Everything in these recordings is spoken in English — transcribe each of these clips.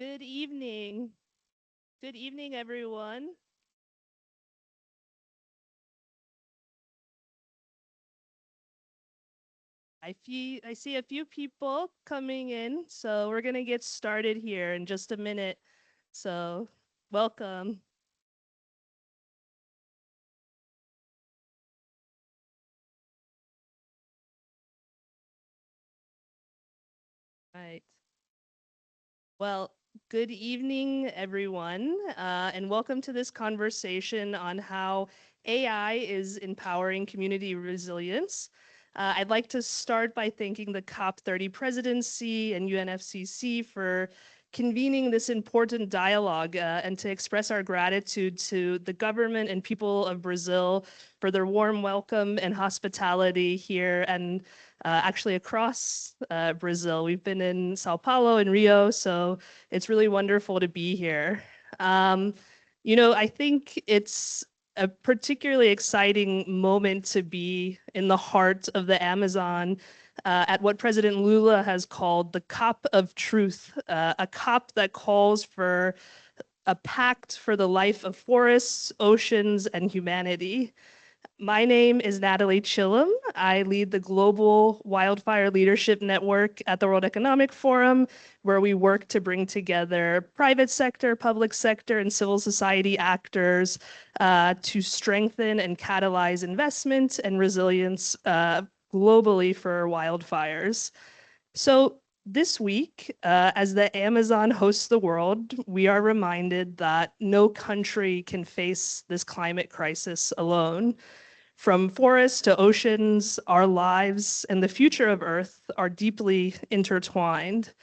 Good evening. Good evening, everyone. I see a few people coming in, so we're going to get started here in just a minute. So, welcome. Right. Well, good evening, everyone, and welcome to this conversation on how AI is empowering community resilience. I'd like to start by thanking the COP30 presidency and UNFCCC for convening this important dialogue and to express our gratitude to the government and people of Brazil for their warm welcome and hospitality here and actually across Brazil. We've been in Sao Paulo and Rio, so it's really wonderful to be here. Um, I think it's a particularly exciting moment to be in the heart of the Amazon at what President Lula has called the COP of Truth, a COP that calls for a pact for the life of forests, oceans, and humanity. My name is Natalie Chillum. I lead the Global Wildfire Leadership Network at the World Economic Forum, where we work to bring together private sector, public sector, and civil society actors to strengthen and catalyze investment and resilience globally for wildfires. So this week, as the Amazon hosts the world, we are reminded that no country can face this climate crisis alone. From forests to oceans, our lives and the future of Earth are deeply intertwined.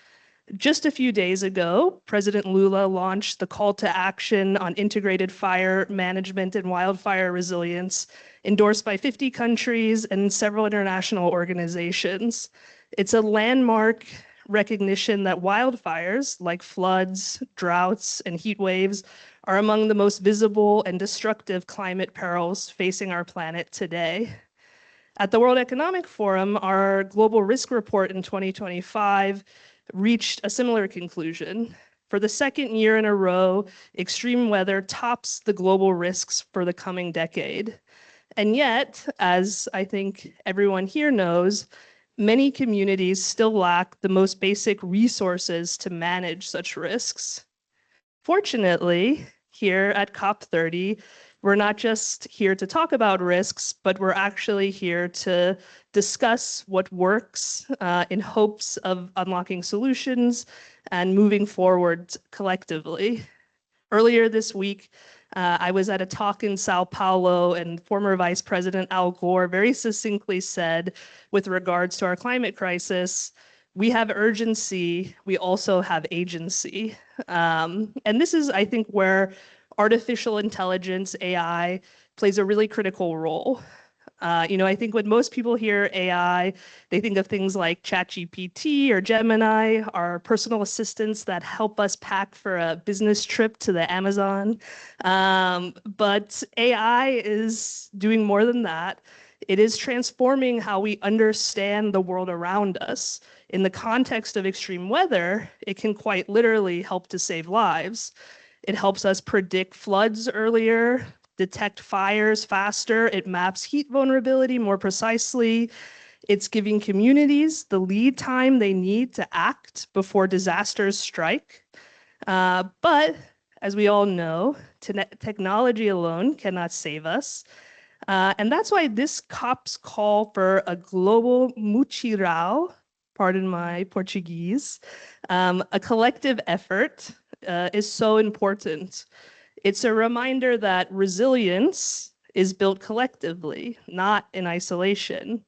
Just a few days ago, President Lula launched the call to action on integrated fire management and wildfire resilience, endorsed by 50 countries and several international organizations. It's a landmark recognition that wildfires, like floods, droughts, and heat waves, are among the most visible and destructive climate perils facing our planet today. At the World Economic Forum, our global risk report in 2025 reached a similar conclusion. For the second year in a row, extreme weather tops the global risks for the coming decade. And yet, as I think everyone here knows, many communities still lack the most basic resources to manage such risks. Fortunately, here at COP30, we're not just here to talk about risks, but we're actually here to discuss what works in hopes of unlocking solutions and moving forward collectively. Earlier this week, I was at a talk in Sao Paulo, and former Vice President Al Gore very succinctly said, with regards to our climate crisis, we have urgency, we also have agency. And this is, I think, where artificial intelligence, AI, plays a really critical role. I think when most people hear AI, they think of things like ChatGPT or Gemini, our personal assistants that help us pack for a business trip to the Amazon. But AI is doing more than that. It is transforming how we understand the world around us. In the context of extreme weather, it can quite literally help to save lives. It helps us predict floods earlier, detect fires faster. It maps heat vulnerability more precisely. It's giving communities the lead time they need to act before disasters strike. But as we all know, technology alone cannot save us. And that's why this COP's call for a global mutirão, pardon my Portuguese, a collective effort is so important. It's a reminder that resilience is built collectively, not in isolation.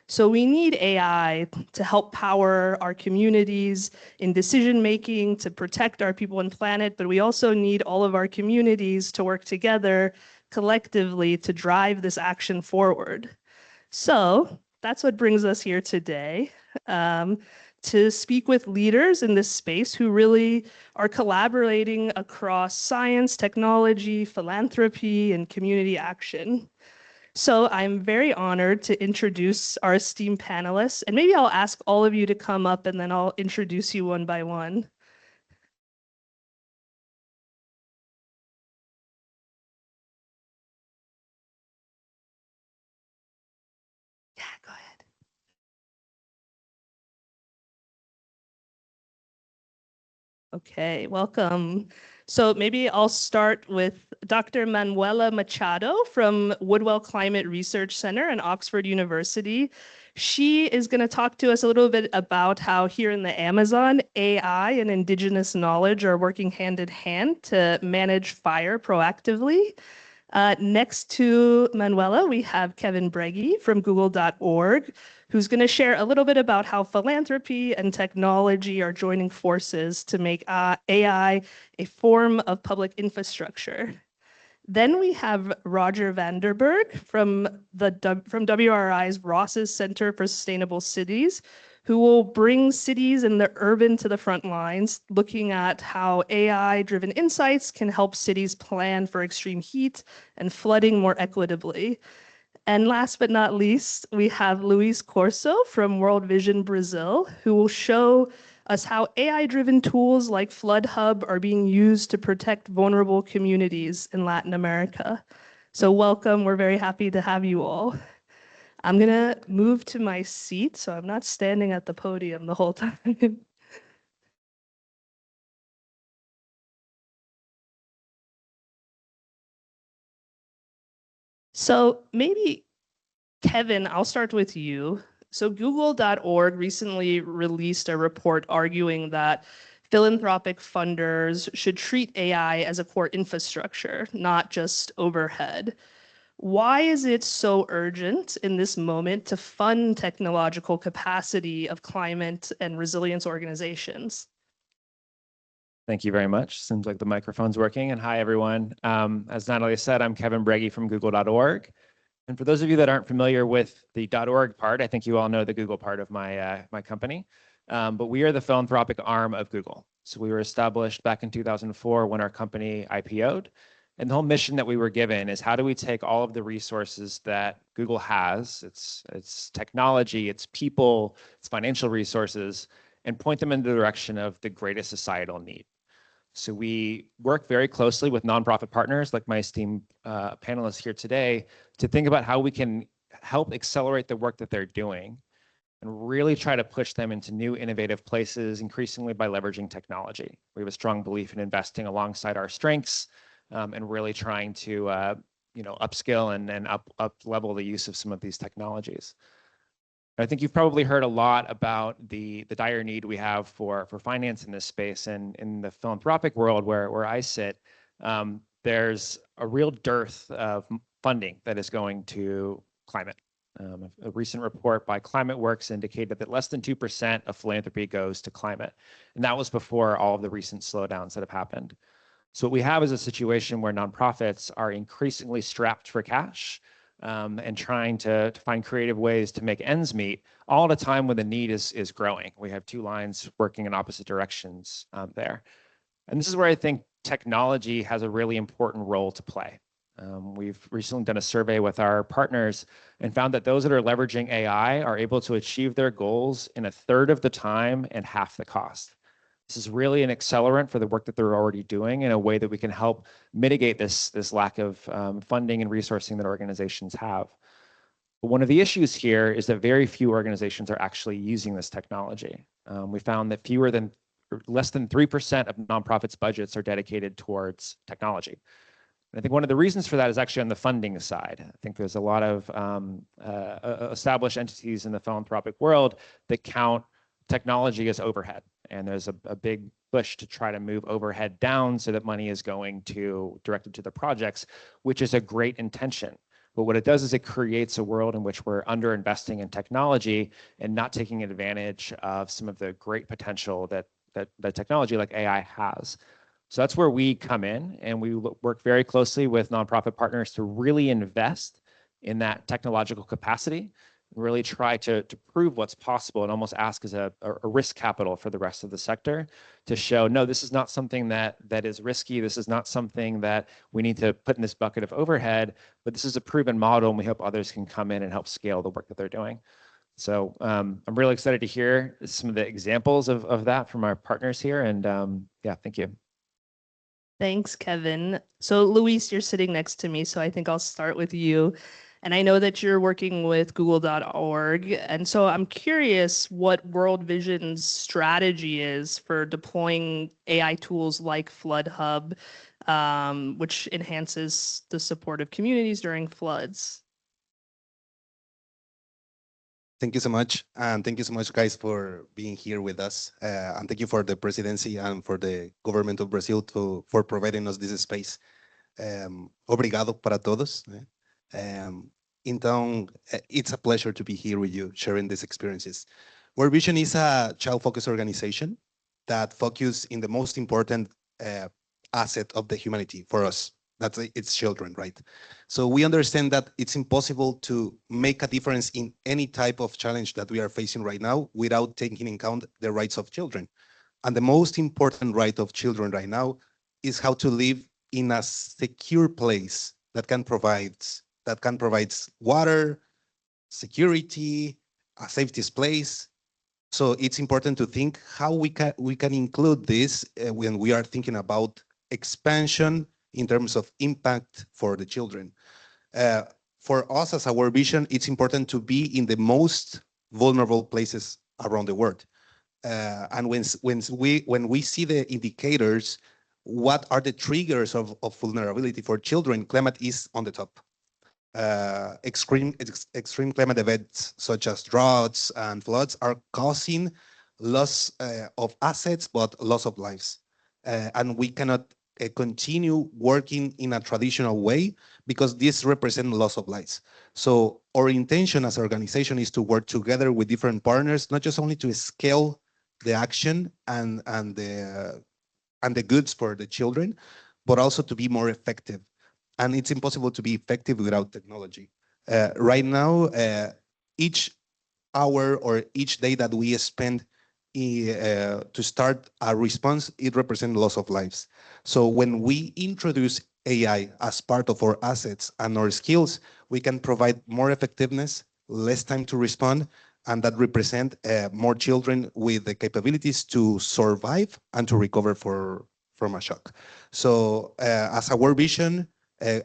So we need AI to help power our communities in decision making, to protect our people and planet, but we also need all of our communities to work together collectively to drive this action forward. So that's what brings us here today. To speak with leaders in this space who really are collaborating across science, technology, philanthropy, and community action. So I'm very honored to introduce our esteemed panelists, and maybe I'll ask all of you to come up and then I'll introduce you one by one. Okay, welcome. So maybe I'll start with Dr. Manoela Machado from Woodwell Climate Research Center and Oxford University. She is going to talk to us a little bit about how here in the Amazon, AI and indigenous knowledge are working hand in hand to manage fire proactively. Next to Manoela, we have Kevin Brege from google.org, who's going to share a little bit about how philanthropy and technology are joining forces to make AI a form of public infrastructure. Then we have Roger Vanderberg from WRI's Ross's Center for Sustainable Cities, who will bring cities and the urban to the front lines, looking at how AI-driven insights can help cities plan for extreme heat and flooding more equitably. And last but not least, we have Luis Corzo from World Vision Brazil, who will show us how AI-driven tools like Flood Hub are being used to protect vulnerable communities in Latin America. So welcome, we're very happy to have you all. I'm gonna move to my seat so I'm not standing at the podium the whole time. So maybe, Kevin, I'll start with you. So google.org recently released a report arguing that philanthropic funders should treat AI as a core infrastructure, not just overhead. Why is it so urgent in this moment to fund technological capacity of climate and resilience organizations? Thank you very much. Seems like the microphone's working. And hi, everyone. As Natalie said, I'm Kevin Brege from google.org. And for those of you that aren't familiar with the .org part, I think you all know the Google part of my company. But we are the philanthropic arm of Google. So we were established back in 2004 when our company IPO'd. And the whole mission that we were given is how do we take all of the resources that Google has, its technology, its people, its financial resources, and point them in the direction of the greatest societal need. So we work very closely with nonprofit partners like my esteemed panelists here today to think about how we can help accelerate the work that they're doing and really try to push them into new innovative places, increasingly by leveraging technology. We have a strong belief in investing alongside our strengths and really trying to upskill and up level the use of some of these technologies. I think you've probably heard a lot about the dire need we have for finance in this space, and in the philanthropic world where I sit, there's a real dearth of funding that is going to climate. A recent report by ClimateWorks indicated that less than 2% of philanthropy goes to climate, and that was before all of the recent slowdowns that have happened. So what we have is a situation where nonprofits are increasingly strapped for cash, and trying to find creative ways to make ends meet, all at a time when the need is growing. We have two lines working in opposite directions there. And this is where I think technology has a really important role to play. We've recently done a survey with our partners and found that those that are leveraging AI are able to achieve their goals in a third of the time and half the cost. This is really an accelerant for the work that they're already doing in a way that we can help mitigate this lack of funding and resourcing that organizations have. But one of the issues here is that very few organizations are actually using this technology. We found that less than 3% of nonprofits' budgets are dedicated towards technology. And I think one of the reasons for that is actually on the funding side. I think there's a lot of established entities in the philanthropic world that count technology as overhead. And there's a big push to try to move overhead down so that money is going directed to the projects, which is a great intention. But what it does is it creates a world in which we're underinvesting in technology and not taking advantage of some of the great potential that technology like AI has. So that's where we come in, and we work very closely with nonprofit partners to really invest in that technological capacity, really try to prove what's possible, and almost ask as a risk capital for the rest of the sector to show, no, this is not something that is risky. This is not something that we need to put in this bucket of overhead, but this is a proven model, and we hope others can come in and help scale the work that they're doing. So I'm really excited to hear some of the examples of that from our partners here. And yeah, thank you. Thanks, Kevin. So Luis, you're sitting next to me, so I think I'll start with you. And I know that you're working with Google.org. And so I'm curious what World Vision's strategy is for deploying AI tools like Flood Hub, which enhances the support of communities during floods. Thank you so much. And thank you so much, guys, for being here with us. And thank you for the presidency and for the government of Brazil for providing us this space. Obrigado para todos. Então, it's a pleasure to be here with you, sharing these experiences. World Vision is a child-focused organization that focuses in the most important asset of the humanity for us. That's its children, right? So we understand that it's impossible to make a difference in any type of challenge that we are facing right now without taking in account the rights of children. And the most important right of children right now is how to live in a secure place that can provide water, security, a safety place. So it's important to think how we can include this when we are thinking about expansion in terms of impact for the children. For us as our vision, it's important to be in the most vulnerable places around the world. And when we see the indicators, what are the triggers of vulnerability for children, climate is on the top. Extreme climate events such as droughts and floods are causing loss of assets, but loss of lives. And we cannot continue working in a traditional way because this represents loss of lives. So our intention as an organization is to work together with different partners, not just only to scale the action and the goods for the children, but also to be more effective. And it's impossible to be effective without technology. Right now, each hour or each day that we spend to start a response, it represents loss of lives. So when we introduce AI as part of our assets and our skills, we can provide more effectiveness, less time to respond, and that represent more children with the capabilities to survive and to recover from a shock. So as our vision,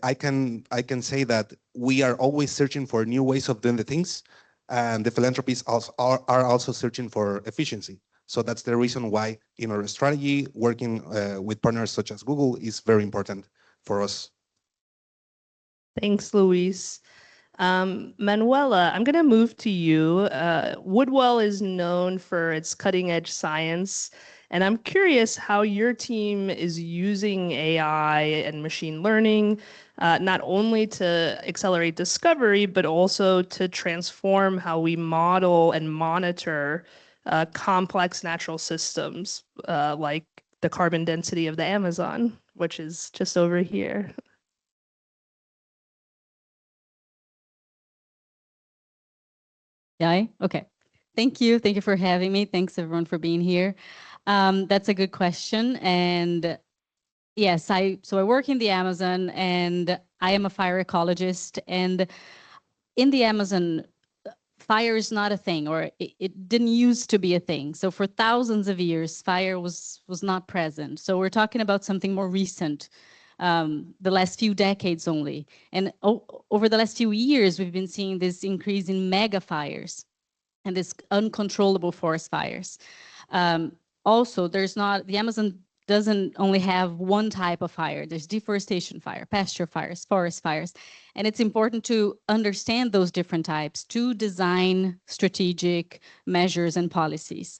I can say that we are always searching for new ways of doing the things, and the philanthropists are also searching for efficiency. So that's the reason why in our strategy, working with partners such as Google is very important for us. Thanks, Luis. Manoela, I'm going to move to you. Woodwell is known for its cutting edge science, and I'm curious how your team is using AI and machine learning, not only to accelerate discovery, but also to transform how we model and monitor complex natural systems, like the carbon density of the Amazon, which is just over here. Yeah, okay. Thank you. Thank you for having me. Thanks everyone for being here. That's a good question. And yes, I work in the Amazon and I am a fire ecologist. And in the Amazon, fire is not a thing, or it didn't used to be a thing. So for thousands of years, fire was not present. So we're talking about something more recent, the last few decades only. And over the last few years, we've been seeing this increase in mega fires and this uncontrollable forest fires. Also, the Amazon doesn't only have one type of fire. There's deforestation fire, pasture fires, forest fires. And it's important to understand those different types to design strategic measures and policies.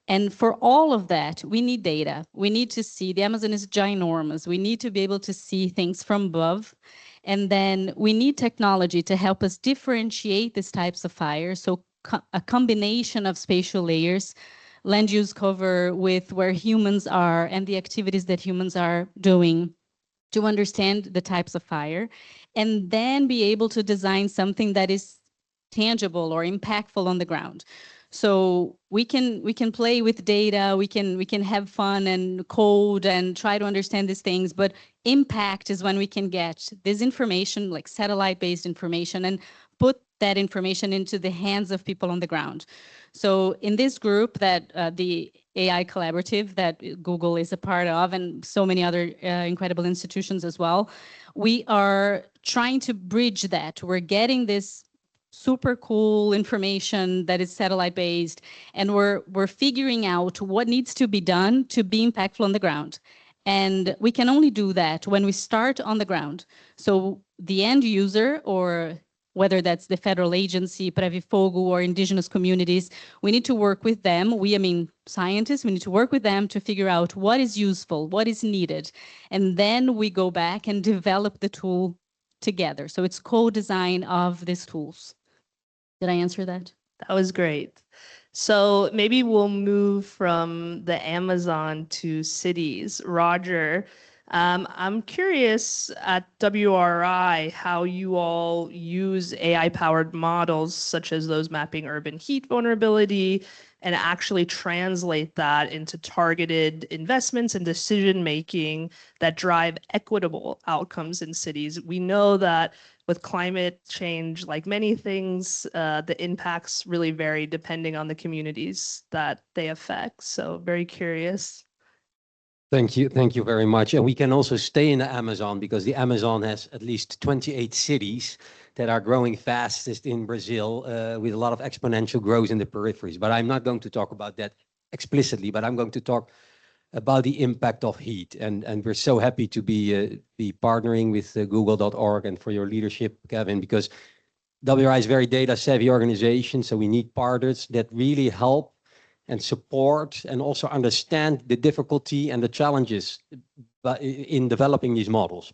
And for all of that, we need data. We need to see, the Amazon is ginormous. We need to be able to see things from above. And then we need technology to help us differentiate these types of fires. So a combination of spatial layers, land use cover with where humans are and the activities that humans are doing to understand the types of fire, and then be able to design something that is tangible or impactful on the ground. So we can play with data, we can have fun and code and try to understand these things, but impact is when we can get this information, like satellite-based information, and put that information into the hands of people on the ground. So in this group that the AI collaborative that Google is a part of, and so many other incredible institutions as well, we are trying to bridge that. We're getting this super cool information that is satellite based, and we're figuring out what needs to be done to be impactful on the ground. And we can only do that when we start on the ground. So the end user, or whether that's the federal agency, Previfogo, or indigenous communities, we need to work with them. I mean, scientists, we need to work with them to figure out what is useful, what is needed. And then we go back and develop the tool together. So it's co-design of these tools. Did I answer that? That was great. So maybe we'll move from the Amazon to cities. Roger, I'm curious at WRI how you all use AI-powered models such as those mapping urban heat vulnerability and actually translate that into targeted investments and decision-making that drive equitable outcomes in cities. We know that with climate change, like many things, the impacts really vary depending on the communities that they affect. So very curious. Thank you very much. And we can also stay in the Amazon because the Amazon has at least 28 cities that are growing fastest in Brazil with a lot of exponential growth in the peripheries. But I'm not going to talk about that explicitly, but I'm going to talk about the impact of heat. And we're so happy to be partnering with google.org and for your leadership, Kevin, because WRI is a very data savvy organization. So we need partners that really help and support and also understand the difficulty and the challenges in developing these models.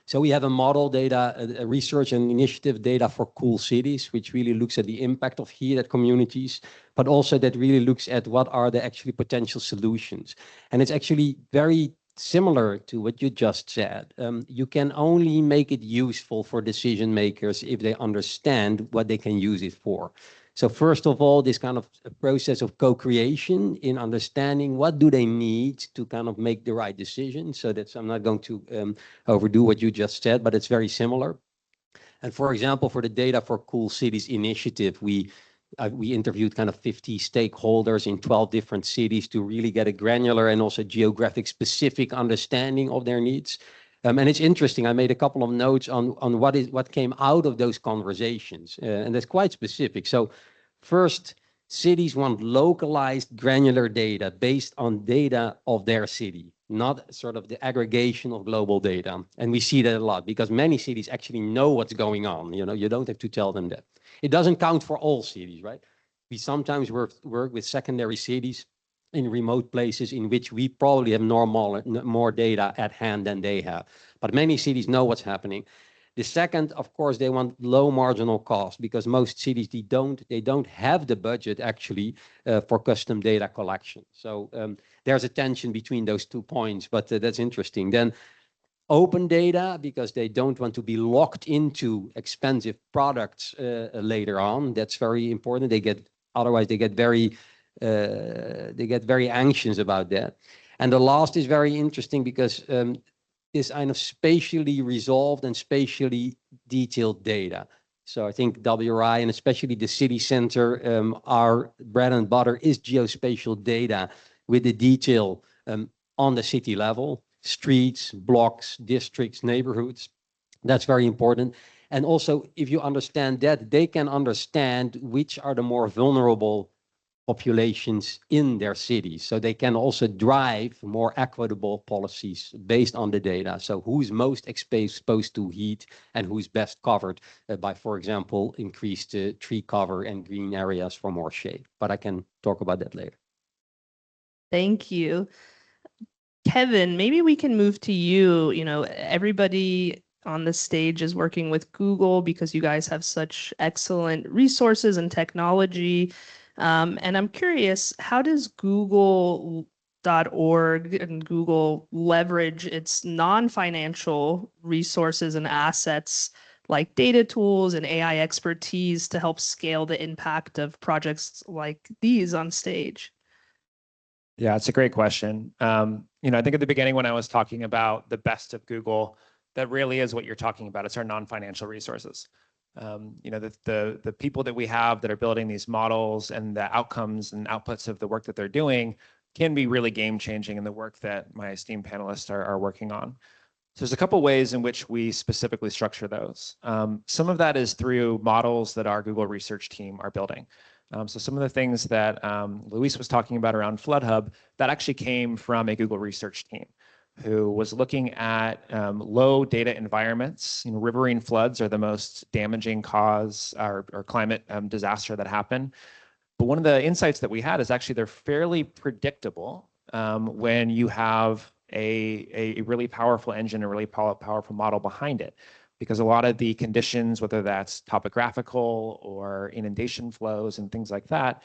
So we have a model data, a research and initiative data for cool cities, which really looks at the impact of heat at communities, but also that really looks at what are the actually potential solutions. And it's actually very similar to what you just said. You can only make it useful for decision makers if they understand what they can use it for. So first of all, this kind of process of co-creation in understanding what do they need to kind of make the right decision. So that's, I'm not going to overdo what you just said, but it's very similar. And for example, for the Data for Cool Cities initiative, we interviewed kind of 50 stakeholders in 12 different cities to really get a granular and also geographic specific understanding of their needs. And it's interesting, I made a couple of notes on what came out of those conversations, and that's quite specific. So first, cities want localized granular data based on data of their city, not sort of the aggregation of global data. And we see that a lot because many cities actually know what's going on. You know, you don't have to tell them that. It doesn't count for all cities, right? We sometimes work with secondary cities in remote places in which we probably have more data at hand than they have. But many cities know what's happening. The second, of course, they want low marginal cost because most cities, they don't have the budget actually for custom data collection. So there's a tension between those 2 points, but that's interesting. Then open data because they don't want to be locked into expensive products later on. That's very important. Otherwise they get very anxious about that. And the last is very interesting because this kind of spatially resolved and spatially detailed data. So I think WRI and especially the city center, our bread and butter is geospatial data with the detail on the city level, streets, blocks, districts, neighborhoods. That's very important. And also, if you understand that, they can understand which are the more vulnerable populations in their cities. So they can also drive more equitable policies based on the data. So who's most exposed to heat and who's best covered by, for example, increased tree cover and green areas for more shade. But I can talk about that later. Thank you. Kevin, maybe we can move to you. You know, everybody on the stage is working with Google because you guys have such excellent resources and technology. And I'm curious, how does Google.org and Google leverage its non-financial resources and assets like data tools and AI expertise to help scale the impact of projects like these on stage? Yeah, it's a great question. You know, I think at the beginning when I was talking about the best of Google, that really is what you're talking about. It's our non-financial resources. The people that we have that are building these models and the outcomes and outputs of the work that they're doing can be really game changing in the work that my esteemed panelists are working on. So there's a couple ways in which we specifically structure those. Some of that is through models that our Google research team are building. So some of the things that Luis was talking about around Flood Hub, that actually came from a Google research team who was looking at low data environments. Riverine floods are the most damaging cause or climate disaster that happen. But one of the insights that we had is actually they're fairly predictable when you have a really powerful engine, a really powerful model behind it. Because a lot of the conditions, whether that's topographical or inundation flows and things like that,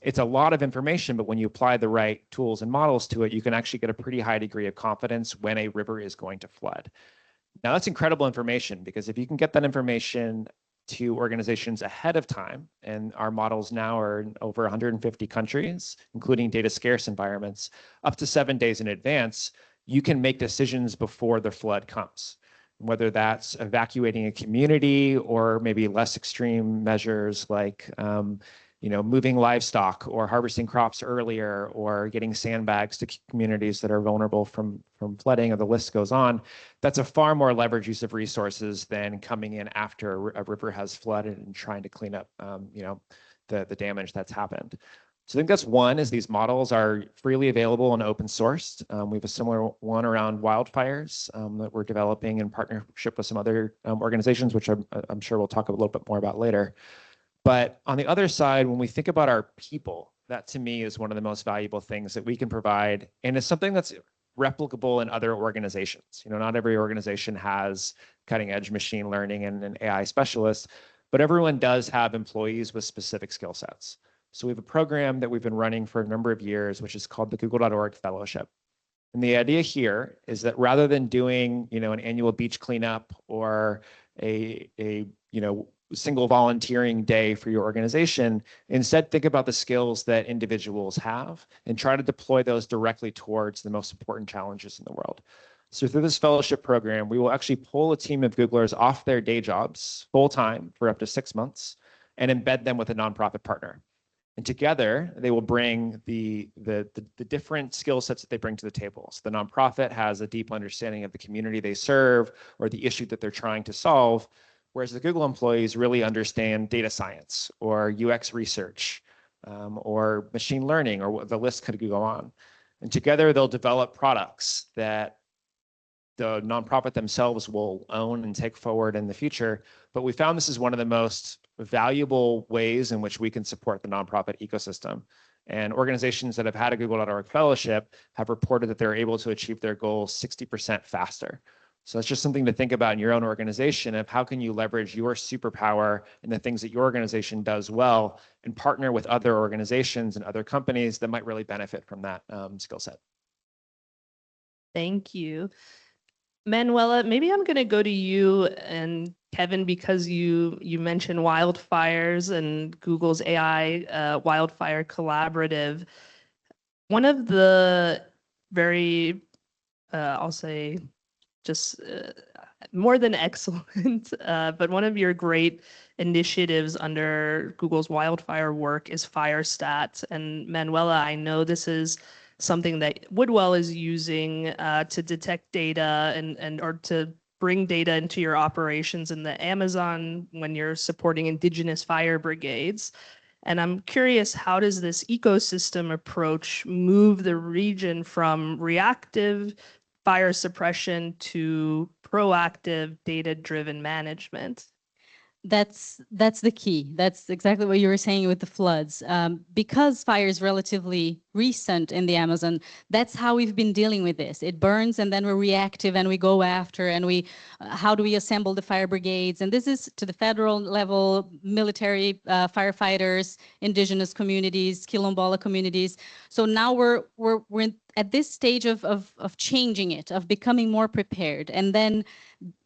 it's a lot of information, but when you apply the right tools and models to it, you can actually get a pretty high degree of confidence when a river is going to flood. Now, that's incredible information, because if you can get that information to organizations ahead of time, and our models now are in over 150 countries, including data scarce environments, up to 7 days in advance, you can make decisions before the flood comes. Whether that's evacuating a community or maybe less extreme measures like moving livestock or harvesting crops earlier or getting sandbags to communities that are vulnerable from flooding, or the list goes on. That's a far more leveraged use of resources than coming in after a river has flooded and trying to clean up the damage that's happened. So I think that's one, is these models are freely available and open sourced. We have a similar one around wildfires that we're developing in partnership with some other organizations, which I'm sure we'll talk a little bit more about later. But on the other side, when we think about our people, that to me is one of the most valuable things that we can provide. And it's something that's replicable in other organizations. Not every organization has cutting edge machine learning and an AI specialist, but everyone does have employees with specific skill sets. So we have a program that we've been running for a number of years, which is called the Google.org Fellowship. And the idea here is that rather than doing, an annual beach cleanup or a single volunteering day for your organization, instead think about the skills that individuals have and try to deploy those directly towards the most important challenges in the world. So through this fellowship program, we will actually pull a team of Googlers off their day jobs full-time for up to 6 months and embed them with a nonprofit partner. And together, they will bring the different skill sets that they bring to the table. So the nonprofit has a deep understanding of the community they serve or the issue that they're trying to solve, whereas the Google employees really understand data science or UX research or machine learning, or the list could go on. And together, they'll develop products that the nonprofit themselves will own and take forward in the future. But we found this is one of the most valuable ways in which we can support the nonprofit ecosystem. And organizations that have had a Google.org fellowship have reported that they're able to achieve their goals 60% faster. So that's just something to think about in your own organization of how can you leverage your superpower and the things that your organization does well and partner with other organizations and other companies that might really benefit from that skill set. Thank you. Manoela, maybe I'm going to go to you and Kevin, because you mentioned wildfires and Google's AI wildfire collaborative. One of the very, I'll say, just more than excellent, but one of your great initiatives under Google's wildfire work is FireStat. And Manoela, I know this is something that Woodwell is using to detect data and or to bring data into your operations in the Amazon when you're supporting indigenous fire brigades. And I'm curious, how does this ecosystem approach move the region from reactive fire suppression to proactive data-driven management? That's the key. That's exactly what you were saying with the floods. Because fire is relatively recent in the Amazon, that's how we've been dealing with this. It burns and then we're reactive and we go after and we, how do we assemble the fire brigades? And this is to the federal level, military firefighters, indigenous communities, Quilombola communities. So now we're at this stage of changing it, of becoming more prepared. And then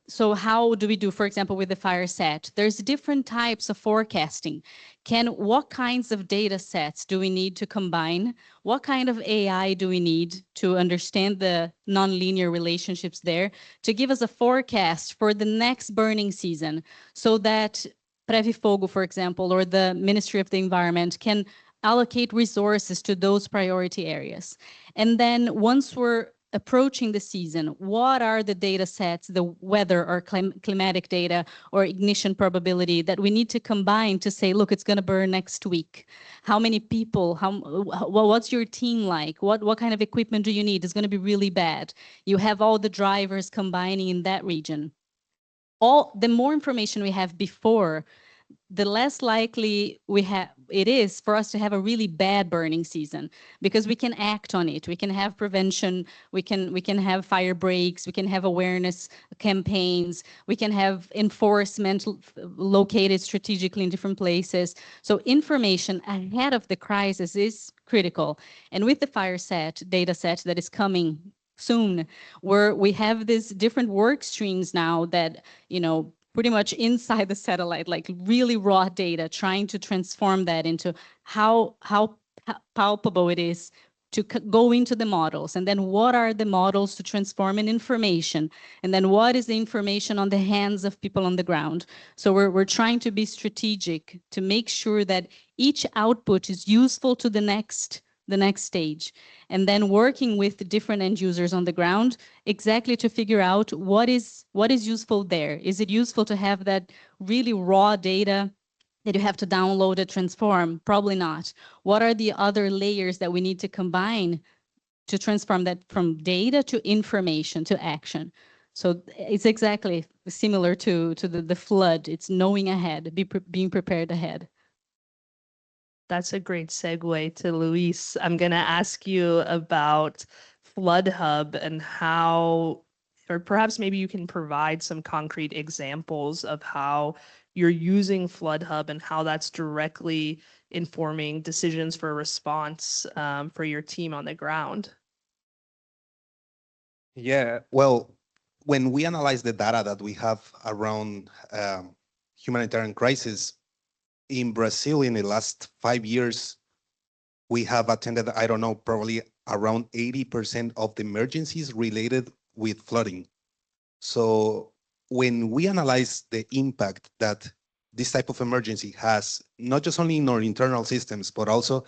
so how do we do, for example, with the fire set? There's different types of forecasting. What kinds of data sets do we need to combine? What kind of AI do we need to understand the nonlinear relationships there to give us a forecast for the next burning season so that Preve Fogo, for example, or the Ministry of the Environment can allocate resources to those priority areas. And then once we're approaching the season, what are the data sets, the weather or climatic data or ignition probability that we need to combine to say, look, it's going to burn next week. How many people, what's your team like? What kind of equipment do you need? It's going to be really bad. You have all the drivers combining in that region. The more information we have before, the less likely it is for us to have a really bad burning season, because we can act on it. We can have prevention. We can have fire breaks. We can have awareness campaigns. We can have enforcement located strategically in different places. So information ahead of the crisis is critical. And with the fire set data set that is coming soon, where we have these different work streams now that, pretty much inside the satellite, like really raw data, trying to transform that into how palpable it is to go into the models, and then what are the models to transform in information, and then what is the information on the hands of people on the ground. So we're trying to be strategic to make sure that each output is useful to the next stage, and then working with the different end users on the ground exactly to figure out what is useful there. Is it useful to have that really raw data that you have to download and transform? Probably not. What are the other layers that we need to combine to transform that from data to information to action? So it's exactly similar to the flood. It's knowing ahead, being prepared ahead. That's a great segue to Luis. I'm going to ask you about Flood Hub and how, or perhaps maybe you can provide some concrete examples of how you're using Flood Hub and how that's directly informing decisions for response for your team on the ground. Yeah, well, when we analyze the data that we have around humanitarian crisis, in Brazil in the last 5 years, we have attended, I don't know, probably around 80% of the emergencies related with flooding. So when we analyze the impact that this type of emergency has, not just only in our internal systems, but also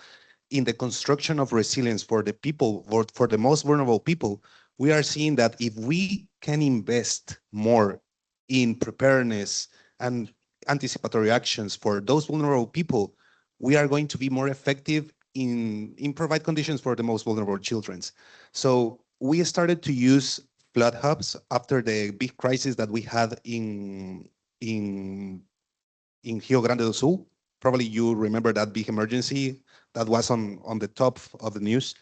in the construction of resilience for the people, for the most vulnerable people, we are seeing that if we can invest more in preparedness and anticipatory actions for those vulnerable people, we are going to be more effective in provide conditions for the most vulnerable children. So we started to use flood hubs after the big crisis that we had in Rio Grande do Sul. Probably you remember that big emergency that was on the top of the news.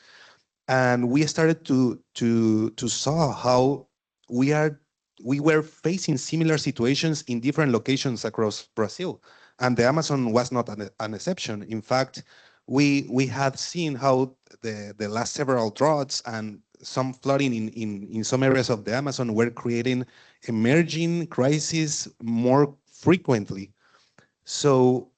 And we started to saw how we were facing similar situations in different locations across Brazil, and the Amazon was not an exception. In fact, we had seen how the last several droughts and some flooding in some areas of the Amazon were creating emerging crises more frequently. So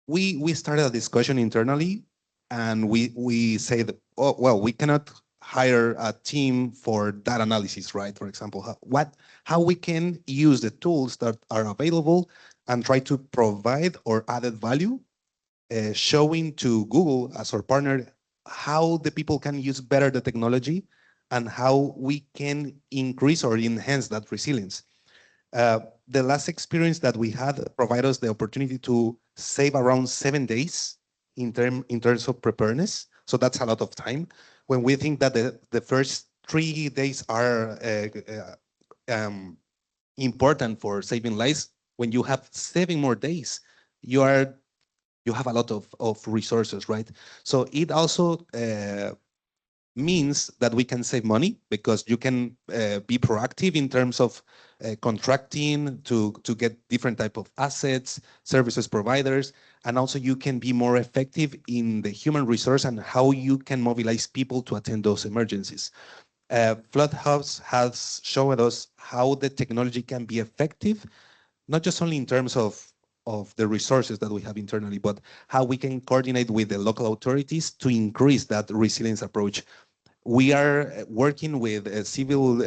we started a discussion internally, and we said, oh, well, we cannot hire a team for data analysis, right? For example, how we can use the tools that are available and try to provide or added value, showing to Google as our partner how the people can use better the technology and how we can increase or enhance that resilience. The last experience that we had provided us the opportunity to save around 7 days in terms of preparedness. So that's a lot of time. When we think that the first 3 days are important for saving lives, when you have 7 more days, you have a lot of resources, right? So it also means that we can save money because you can be proactive in terms of contracting to get different type of assets, services providers, and also you can be more effective in the human resource and how you can mobilize people to attend those emergencies. Floodhouse has shown us how the technology can be effective, not just only in terms of the resources that we have internally, but how we can coordinate with the local authorities to increase that resilience approach. We are working with civil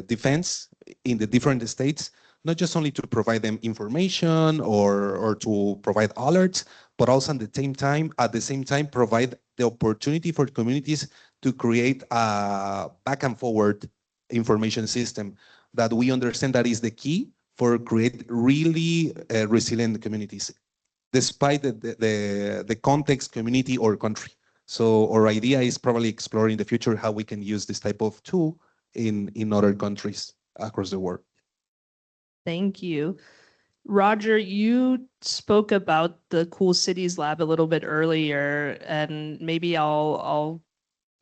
defense in the different states, not just only to provide them information or to provide alerts, but also at the same time, provide the opportunity for communities to create a back and forward information system that we understand that is the key for create really resilient communities, despite the context, community, or country. So our idea is probably exploring in the future how we can use this type of tool in other countries across the world. Thank you. Roger, you spoke about the Cool Cities Lab a little bit earlier, and maybe I'll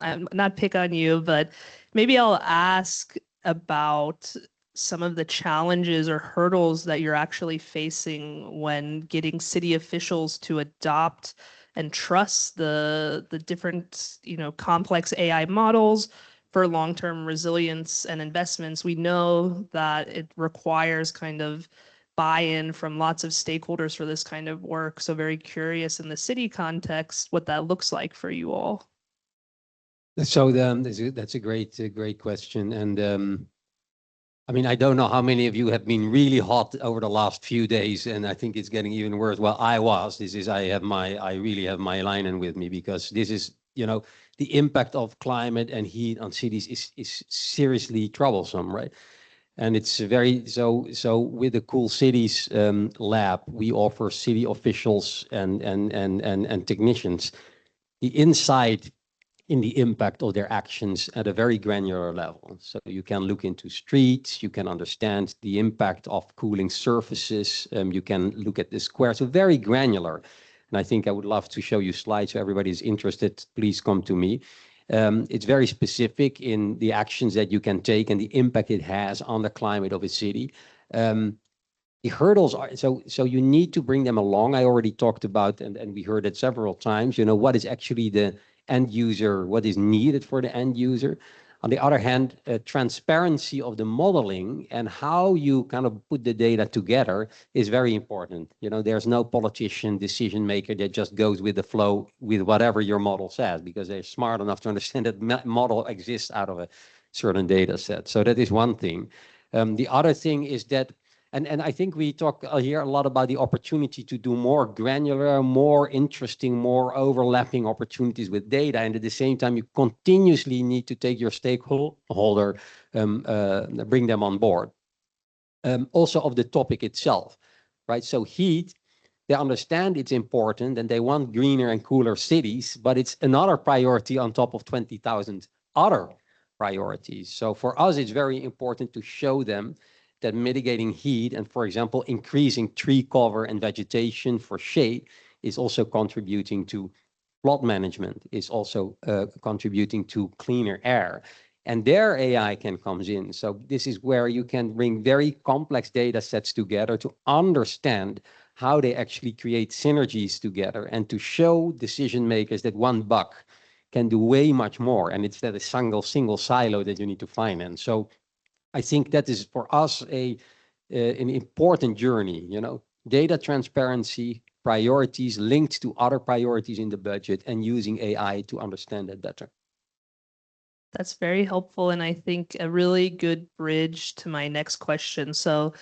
not pick on you, but maybe I'll ask about some of the challenges or hurdles that you're actually facing when getting city officials to adopt and trust the different, complex AI models for long-term resilience and investments. We know that it requires kind of buy-in from lots of stakeholders for this kind of work. So very curious in the city context what that looks like for you all. So that's a great question. And I mean, I don't know how many of you have been really hot over the last few days, and I think it's getting even worse. Well, I really have my Leinen with me, because this is, the impact of climate and heat on cities is seriously troublesome, right? And it's so with the Cool Cities lab, we offer city officials and technicians the insight in the impact of their actions at a very granular level. So you can look into streets, you can understand the impact of cooling surfaces, you can look at the square, so very granular. And I think I would love to show you slides, so everybody is interested, please come to me. It's very specific in the actions that you can take and the impact it has on the climate of a city. The hurdles are, so you need to bring them along. I already talked about, and we heard it several times, what is actually the end user, what is needed for the end user. On the other hand, transparency of the modeling and how you kind of put the data together is very important. There's no politician, decision maker that just goes with the flow with whatever your model says, because they're smart enough to understand that model exists out of a certain data set. So that is one thing. The other thing is that, and I think we talk here a lot about the opportunity to do more granular, more interesting, more overlapping opportunities with data. And at the same time, you continuously need to take your stakeholder, bring them on board. Also of the topic itself, right? So heat, they understand it's important and they want greener and cooler cities, but it's another priority on top of 20,000 other priorities. So for us, it's very important to show them that mitigating heat and, for example, increasing tree cover and vegetation for shade is also contributing to flood management, is also contributing to cleaner air. And there AI can come in. So this is where you can bring very complex data sets together to understand how they actually create synergies together and to show decision makers that one buck can do way much more. And it's that a single silo that you need to finance. So I think that is for us an important journey, data transparency, priorities linked to other priorities in the budget, and using AI to understand that better. That's very helpful, and I think a really good bridge to my next question. So,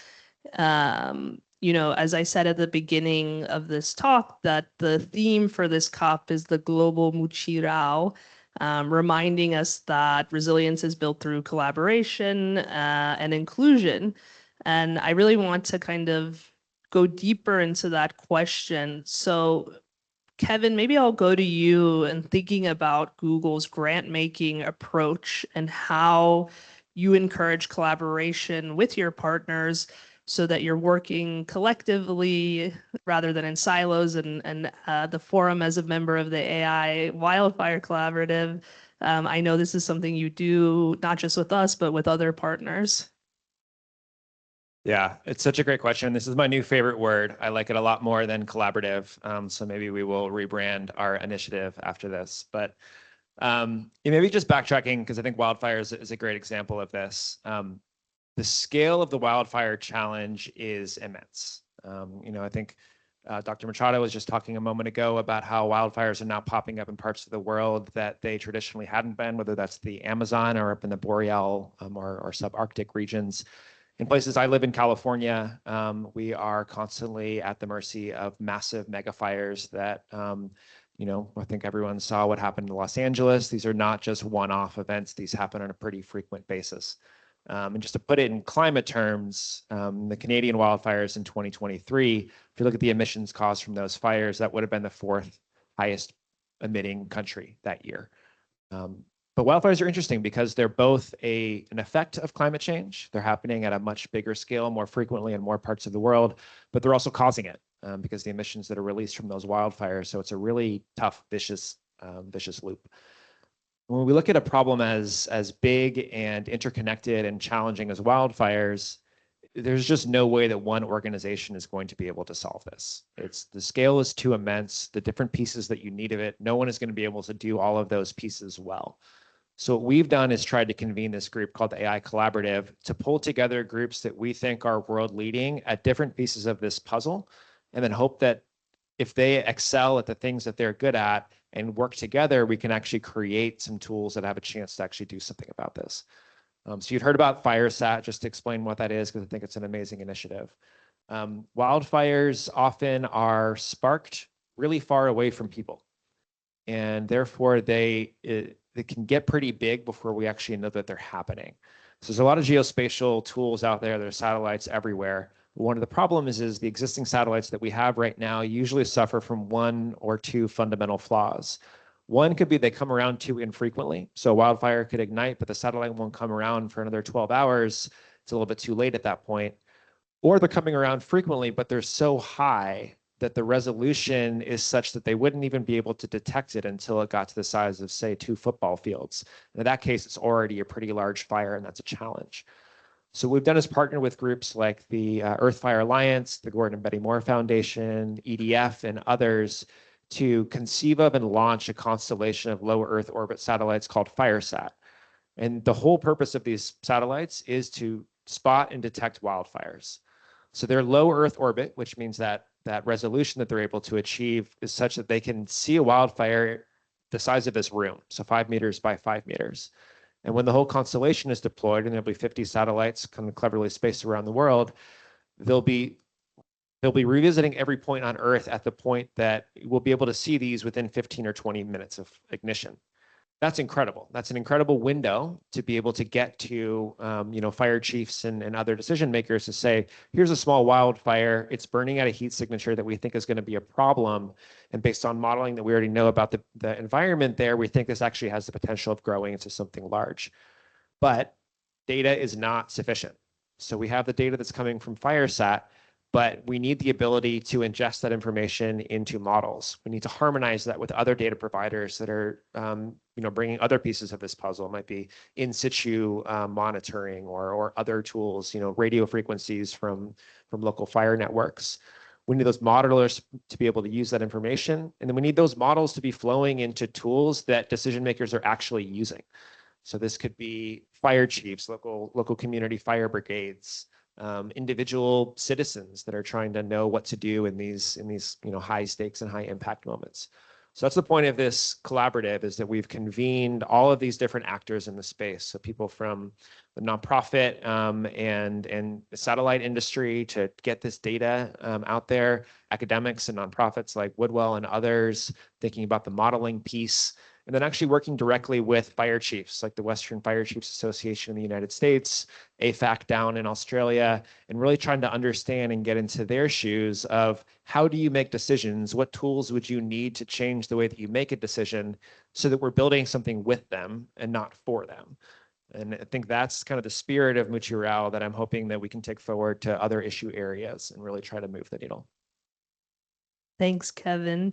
as I said at the beginning of this talk, that the theme for this COP is the global Muchirao, reminding us that resilience is built through collaboration and inclusion. And I really want to kind of go deeper into that question. So, Kevin, maybe I'll go to you and thinking about Google's grant-making approach and how you encourage collaboration with your partners so that you're working collectively rather than in silos, and the forum as a member of the AI Wildfire Collaborative. I know this is something you do not just with us, but with other partners. Yeah, it's such a great question. This is my new favorite word. I like it a lot more than collaborative. So maybe we will rebrand our initiative after this. But Maybe just backtracking, because I think wildfires is a great example of this. The scale of the wildfire challenge is immense. I think Dr. Machado was just talking a moment ago about how wildfires are now popping up in parts of the world that they traditionally hadn't been, whether that's the Amazon or up in the boreal or subarctic regions. In places I live in California, we are constantly at the mercy of massive mega fires that, I think everyone saw what happened in Los Angeles. These are not just one-off events. These happen on a pretty frequent basis. And just to put it in climate terms, the Canadian wildfires in 2023, if you look at the emissions caused from those fires, that would have been the fourth highest emitting country that year. But wildfires are interesting because they're both an effect of climate change. They're happening at a much bigger scale, more frequently in more parts of the world, but they're also causing it because the emissions that are released from those wildfires. So it's a really tough, vicious loop. When we look at a problem as big and interconnected and challenging as wildfires, there's just no way that one organization is going to be able to solve this. The scale is too immense, the different pieces that you need of it, no one is going to be able to do all of those pieces well. So what we've done is tried to convene this group called the AI Collaborative to pull together groups that we think are world leading at different pieces of this puzzle, and then hope that if they excel at the things that they're good at and work together, we can actually create some tools that have a chance to actually do something about this. So you'd heard about FireSat, just to explain what that is, because I think it's an amazing initiative. Wildfires often are sparked really far away from people. And therefore, they can get pretty big before we actually know that they're happening. So there's a lot of geospatial tools out there. There's satellites everywhere. One of the problems is the existing satellites that we have right now usually suffer from one or two fundamental flaws. One could be they come around too infrequently. So a wildfire could ignite, but the satellite won't come around for another 12 hours. It's a little bit too late at that point. Or they're coming around frequently, but they're so high that the resolution is such that they wouldn't even be able to detect it until it got to the size of, say, 2 football fields. And in that case, it's already a pretty large fire, and that's a challenge. So what we've done is partner with groups like the Earth Fire Alliance, the Gordon and Betty Moore Foundation, EDF, and others to conceive of and launch a constellation of low Earth orbit satellites called FireSat. And the whole purpose of these satellites is to spot and detect wildfires. So they're low Earth orbit, which means that resolution that they're able to achieve is such that they can see a wildfire the size of this room, so 5 meters by 5 meters. And when the whole constellation is deployed, and there'll be 50 satellites kind of cleverly spaced around the world, they'll be revisiting every point on Earth at the point that we'll be able to see these within 15 or 20 minutes of ignition. That's incredible. That's an incredible window to be able to get to, fire chiefs and other decision makers to say, here's a small wildfire. It's burning at a heat signature that we think is going to be a problem. And based on modeling that we already know about the environment there, we think this actually has the potential of growing into something large. But data is not sufficient. So we have the data that's coming from FireSat, but we need the ability to ingest that information into models. We need to harmonize that with other data providers that are, bringing other pieces of this puzzle. It might be in situ monitoring or other tools, radio frequencies from local fire networks. We need those modelers to be able to use that information. And then we need those models to be flowing into tools that decision makers are actually using. So this could be fire chiefs, local community fire brigades, individual citizens that are trying to know what to do in these high stakes and high impact moments. So that's the point of this collaborative, is that we've convened all of these different actors in the space. So people from the nonprofit and the satellite industry to get this data out there, academics and nonprofits like Woodwell and others thinking about the modeling piece, and then actually working directly with fire chiefs like the Western Fire Chiefs Association in the United States, AFAC down in Australia, and really trying to understand and get into their shoes of how do you make decisions? What tools would you need to change the way that you make a decision so that we're building something with them and not for them? And I think that's kind of the spirit of Mutual that I'm hoping that we can take forward to other issue areas and really try to move the needle. Thanks, Kevin.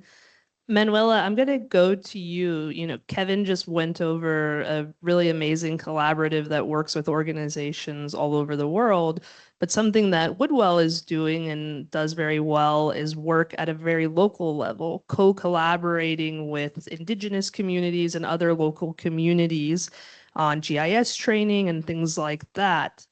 Manuela, I'm going to go to you. You know, Kevin just went over a really amazing collaborative that works with organizations all over the world. But something that Woodwell is doing and does very well is work at a very local level, co-collaborating with indigenous communities and other local communities on GIS training and things like that.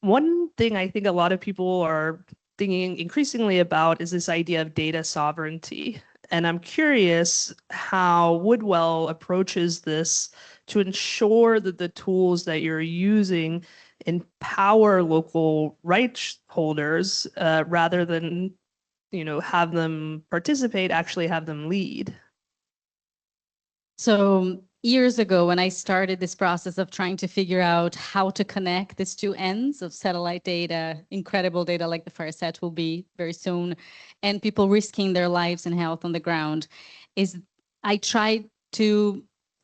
One thing I think a lot of people are thinking increasingly about is this idea of data sovereignty. And I'm curious how Woodwell approaches this to ensure that the tools that you're using empower local rights holders rather than, you know, have them participate, actually have them lead. So years ago, when I started this process of trying to figure out how to connect these two ends of satellite data, incredible data like the FireSat will be very soon, and people risking their lives and health on the ground, is I tried to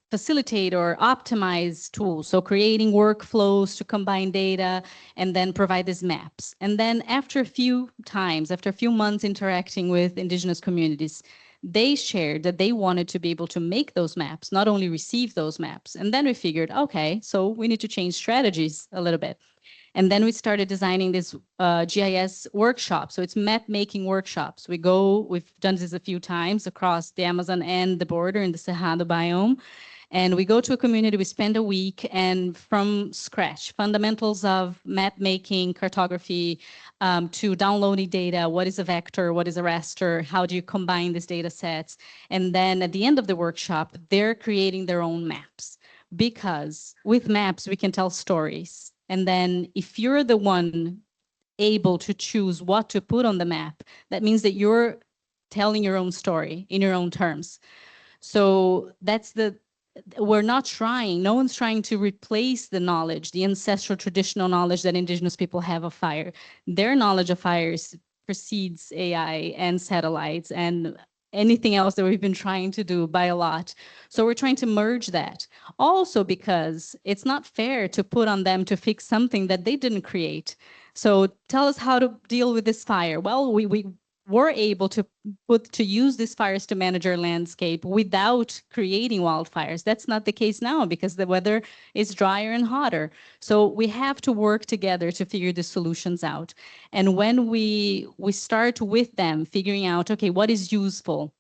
facilitate or optimize tools. So creating workflows to combine data and then provide these maps. And then after a few times, after a few months interacting with indigenous communities, they shared that they wanted to be able to make those maps, not only receive those maps. And then we figured, okay, so we need to change strategies a little bit. And then we started designing this GIS workshop. So it's map making workshops. We've done this a few times across the Amazon and the border in the Cerrado biome. And we go to a community, we spend a week, and from scratch, fundamentals of map making, cartography, to downloading data, what is a vector, what is a raster, how do you combine these data sets? And then at the end of the workshop, they're creating their own maps. Because with maps, we can tell stories. And then if you're the one able to choose what to put on the map, that means that you're telling your own story in your own terms. So we're not trying, no one's trying to replace the knowledge, the ancestral traditional knowledge that indigenous people have of fire. Their knowledge of fire precedes AI and satellites and anything else that we've been trying to do by a lot. So we're trying to merge that. Also because it's not fair to put on them to fix something that they didn't create. So tell us how to deal with this fire. Well, we were able to use these fires to manage our landscape without creating wildfires. That's not the case now because the weather is drier and hotter. So we have to work together to figure the solutions out. And when we start with them figuring out, okay, what is useful?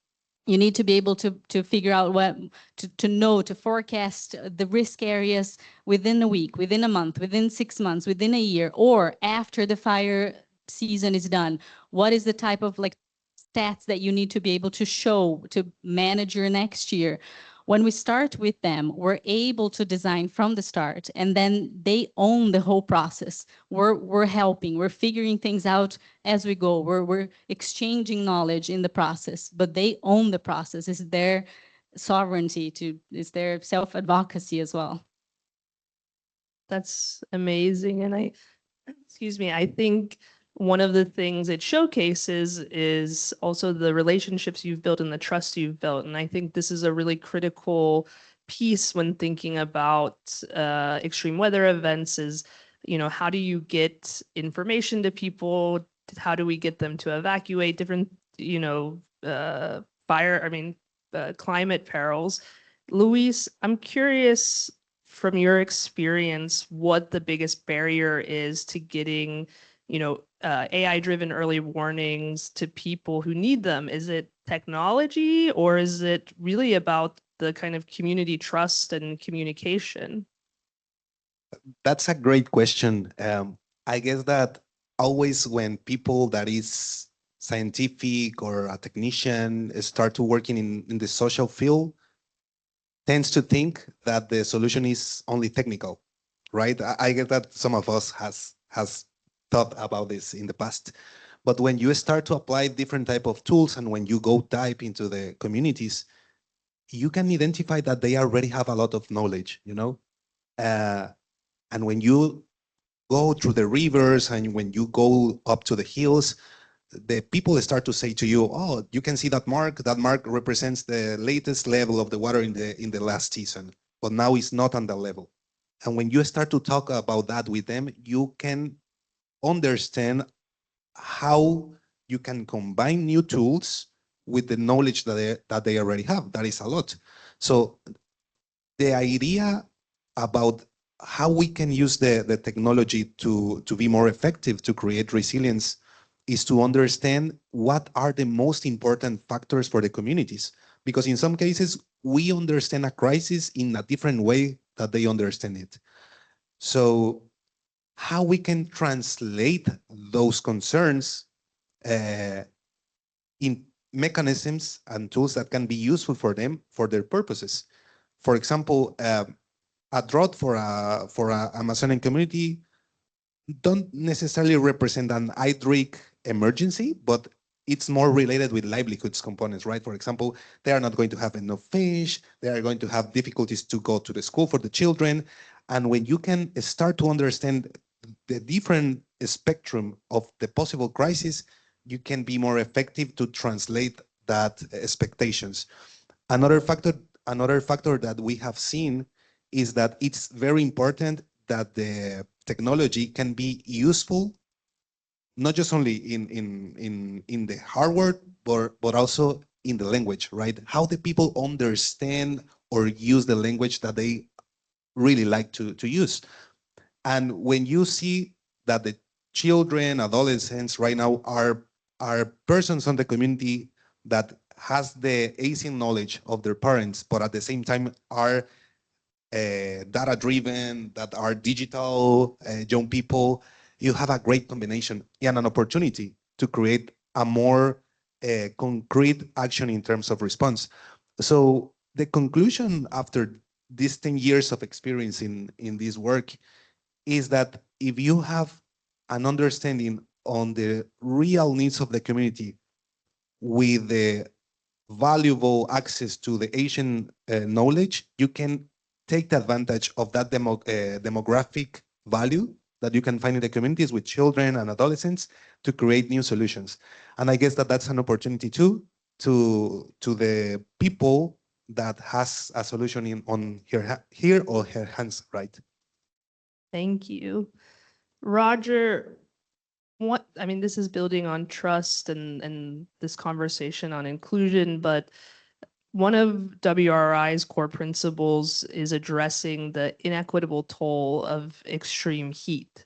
You need to be able to figure out what to know, to forecast the risk areas within a week, within a month, within 6 months, within a year, or after the fire season is done. What is the type of like stats that you need to be able to show to manage your next year? When we start with them, we're able to design from the start, and then they own the whole process. We're helping, we're figuring things out as we go. We're exchanging knowledge in the process, but they own the process. It's their sovereignty it's their self-advocacy as well. That's amazing. And excuse me, I think one of the things it showcases is also the relationships you've built and the trust you've built. And I think this is a really critical piece when thinking about extreme weather events is, you know, how do you get information to people? How do we get them to evacuate different, you know, climate perils? Luis, I'm curious from your experience, what the biggest barrier is to getting, you know, AI-driven early warnings to people who need them. Is it technology, or is it really about the kind of community trust and communication? That's a great question. I guess that always when people that is scientific or a technician start to working in the social field, tends to think that the solution is only technical, right? I get that some of us has thought about this in the past. But when you start to apply different type of tools and when you go dive into the communities, you can identify that they already have a lot of knowledge, you know? And when you go through the rivers and when you go up to the hills, the people start to say to you, oh, you can see that mark represents the latest level of the water in the last season, but now it's not on that level. And when you start to talk about that with them, you can understand how you can combine new tools with the knowledge that they already have. That is a lot. So the idea about how we can use the technology to be more effective, to create resilience, is to understand what are the most important factors for the communities. Because in some cases, we understand a crisis in a different way that they understand it. So how we can translate those concerns in mechanisms and tools that can be useful for them, for their purposes. For example, a drought for a Amazonian community don't necessarily represent an hydric emergency, but it's more related with livelihoods components, right? For example, they are not going to have enough fish, they are going to have difficulties to go to the school for the children. And when you can start to understand the different spectrum of the possible crisis, you can be more effective to translate that expectations. Another factor that we have seen is that it's very important that the technology can be useful, not just only in the hardware, but also in the language, right? How the people understand or use the language that they really like to use. And when you see that the children, adolescents right now are persons on the community that has the async knowledge of their parents, but at the same time are data driven, that are digital young people, you have a great combination and an opportunity to create a more concrete action in terms of response. So the conclusion after these 10 years of experience in this work is that if you have an understanding on the real needs of the community with the valuable access to the Asian knowledge, you can take the advantage of that demographic value that you can find in the communities with children and adolescents to create new solutions. And I guess that that's an opportunity too to the people that has a solution on here or her hands, right? Thank you. Roger, this is building on trust and this conversation on inclusion, but one of WRI's core principles is addressing the inequitable toll of extreme heat.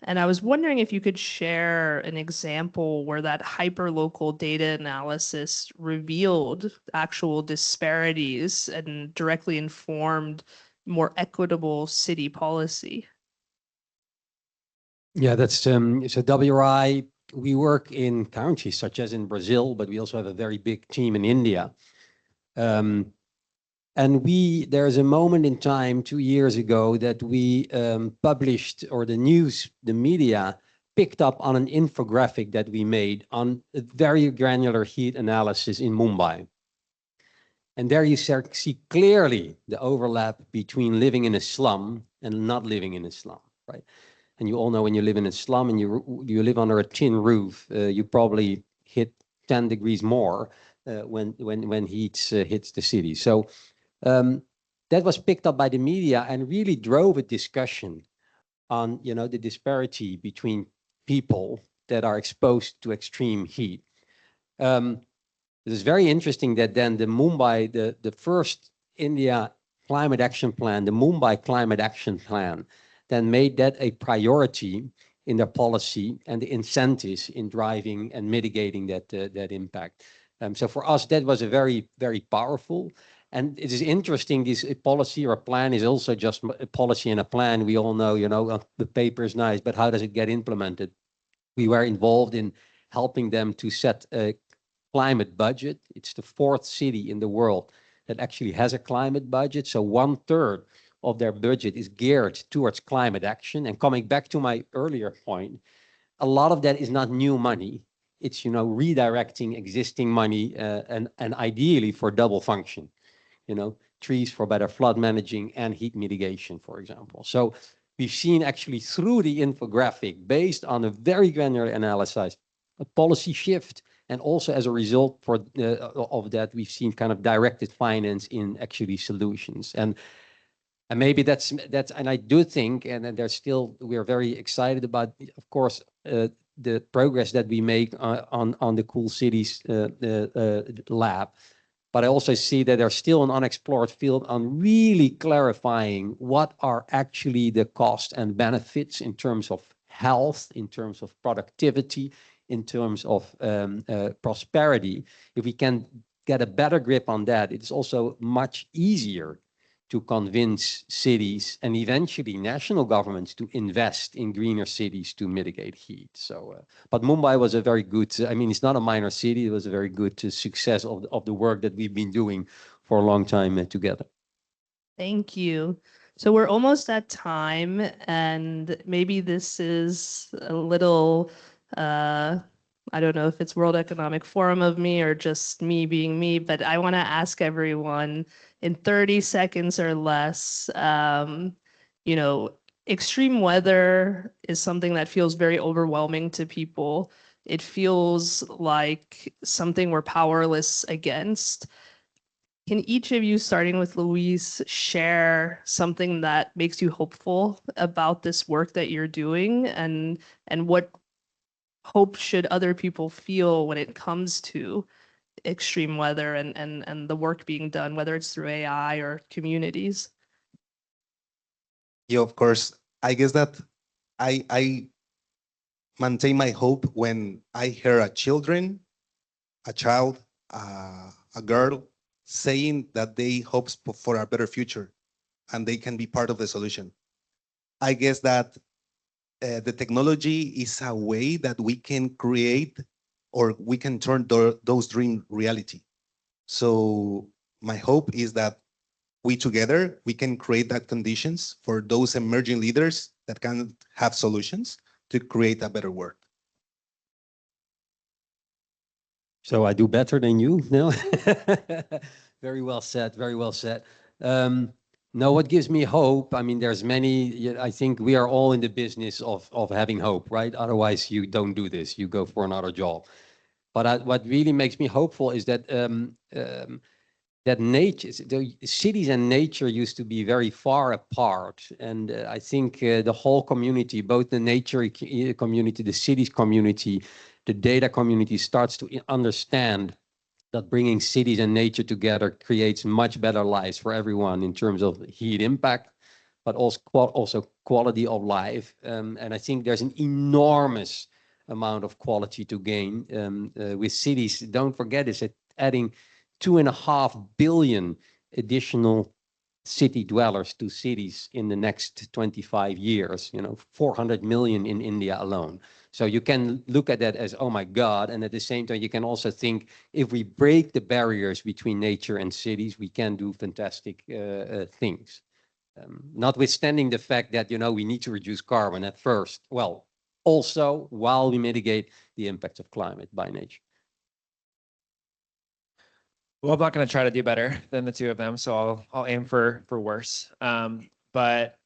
And I was wondering if you could share an example where that hyperlocal data analysis revealed actual disparities and directly informed more equitable city policy. Yeah, that's so WRI, we work in countries such as in Brazil, but we also have a very big team in India. And there's a moment in time 2 years ago that we published, or the media picked up on an infographic that we made on a very granular heat analysis in Mumbai. And there you see clearly the overlap between living in a slum and not living in a slum, right? And you all know when you live in a slum and you live under a tin roof, you probably hit 10 degrees more when heat hits the city. So that was picked up by the media and really drove a discussion on the disparity between people that are exposed to extreme heat. It is very interesting that then the first India climate action plan, the Mumbai climate action plan, then made that a priority in their policy and the incentives in driving and mitigating that impact. So for us, that was a very, very powerful. And it is interesting, this policy or a plan is also just a policy and a plan. We all know, the paper is nice, but how does it get implemented? We were involved in helping them to set a climate budget. It's the 4th city in the world that actually has a climate budget. So 1/3 of their budget is geared towards climate action. And coming back to my earlier point, a lot of that is not new money. It's, redirecting existing money and ideally for double function, trees for better flood managing and heat mitigation, for example. So we've seen actually through the infographic, based on a very granular analysis, a policy shift. And also as a result of that, we've seen kind of directed finance in actually solutions. And maybe that's, and I do think, and there's still, we're very excited about, of course, the progress that we make on the Cool Cities lab. But I also see that there's still an unexplored field on really clarifying what are actually the costs and benefits in terms of health, in terms of productivity, in terms of prosperity. If we can get a better grip on that, it's also much easier to convince cities and eventually national governments to invest in greener cities to mitigate heat. So, but Mumbai was a very good, I mean, it's not a minor city. It was a very good success of the work that we've been doing for a long time together. Thank you. So we're almost at time, and maybe this is a little, I don't know if it's World Economic Forum of me or just me being me, but I want to ask everyone in 30 seconds or less, you know, extreme weather is something that feels very overwhelming to people. It feels like something we're powerless against. Can each of you, starting with Luis, share something that makes you hopeful about this work that you're doing, and what hope should other people feel when it comes to extreme weather and the work being done, whether it's through AI or communities? Yeah, of course. I guess that I maintain my hope when I hear a child, a girl saying that they hope for a better future and they can be part of the solution. I guess that the technology is a way that we can create or we can turn those dreams reality. So my hope is that we together, we can create that conditions for those emerging leaders that can have solutions to create a better world. So I do better than you? No? Very well said, very well said. No, what gives me hope? I mean, there's many, I think we are all in the business of having hope, right? Otherwise you don't do this, you go for another job. But what really makes me hopeful is that that nature, the cities and nature used to be very far apart. And I think the whole community, both the nature community, the cities community, the data community starts to understand that bringing cities and nature together creates much better lives for everyone in terms of heat impact, but also quality of life. And I think there's an enormous amount of quality to gain with cities. Don't forget, it's adding 2.5 billion additional city dwellers to cities in the next 25 years, 400 million in India alone. So you can look at that as, oh my God, and at the same time, you can also think if we break the barriers between nature and cities, we can do fantastic things. Notwithstanding the fact that, we need to reduce carbon at first, well, also while we mitigate the impacts of climate by nature. Well, I'm not going to try to do better than the two of them, so I'll aim for worse. But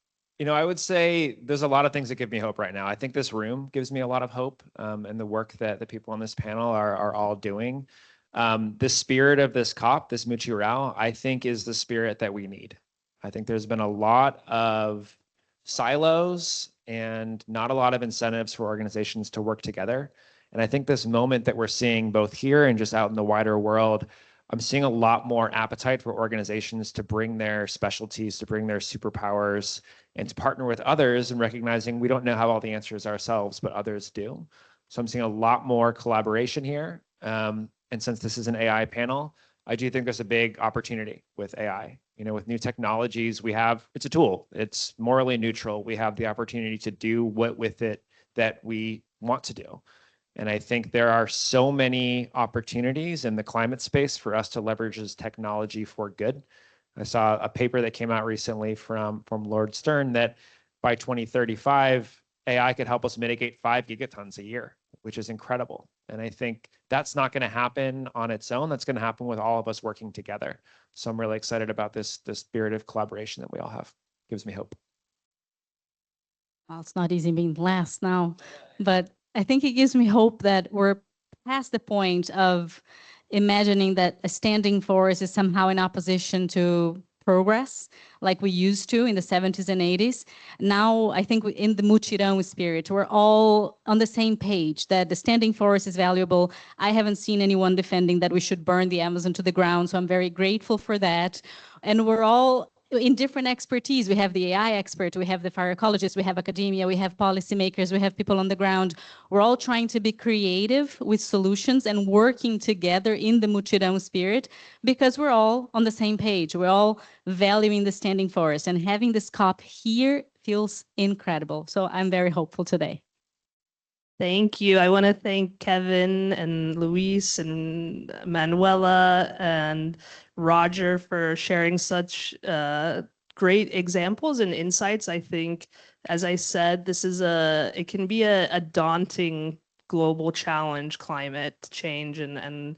I would say there's a lot of things that give me hope right now. I think this room gives me a lot of hope, and the work that the people on this panel are all doing. The spirit of this COP, this Mutirao, I think is the spirit that we need. I think there's been a lot of silos and not a lot of incentives for organizations to work together. And I think this moment that we're seeing both here and just out in the wider world, I'm seeing a lot more appetite for organizations to bring their specialties, to bring their superpowers, and to partner with others and recognizing we don't know how all the answers ourselves, but others do. So I'm seeing a lot more collaboration here. And since this is an AI panel, I do think there's a big opportunity with AI. With new technologies, it's a tool. It's morally neutral. We have the opportunity to do what with it that we want to do. And I think there are so many opportunities in the climate space for us to leverage this technology for good. I saw a paper that came out recently from Lord Stern that by 2035, AI could help us mitigate 5 gigatons a year, which is incredible. And I think that's not going to happen on its own. That's going to happen with all of us working together. So I'm really excited about this spirit of collaboration that we all have. Gives me hope. Well, it's not easy being last now, but I think it gives me hope that we're past the point of imagining that a standing forest is somehow in opposition to progress like we used to in the 70s and 80s. Now, I think in the mutirão spirit, we're all on the same page that the standing forest is valuable. I haven't seen anyone defending that we should burn the Amazon to the ground, so I'm very grateful for that. And we're all in different expertise. We have the AI expert, we have the fire ecologist, we have academia, we have policymakers, we have people on the ground. We're all trying to be creative with solutions and working together in the mutirão spirit because we're all on the same page. We're all valuing the standing forest, and having this COP here feels incredible. So I'm very hopeful today. Thank you. I want to thank Kevin and Luis and Manoela and Roger for sharing such great examples and insights. I think, as I said, it can be a daunting global challenge, climate change and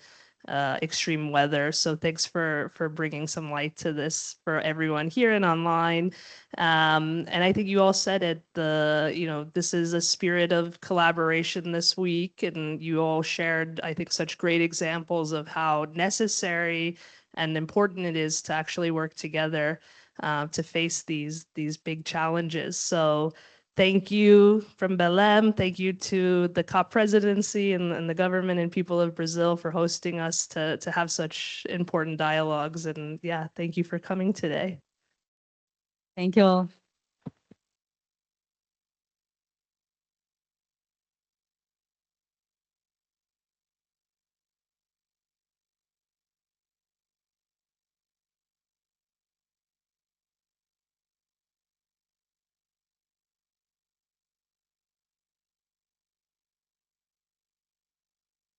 extreme weather. So thanks for bringing some light to this for everyone here and online. And I think you all said it, this is a spirit of collaboration this week, and you all shared, I think, such great examples of how necessary and important it is to actually work together to face these big challenges. So thank you from Belém. Thank you to the COP presidency and the government and people of Brazil for hosting us to have such important dialogues. And yeah, thank you for coming today. Thank you all.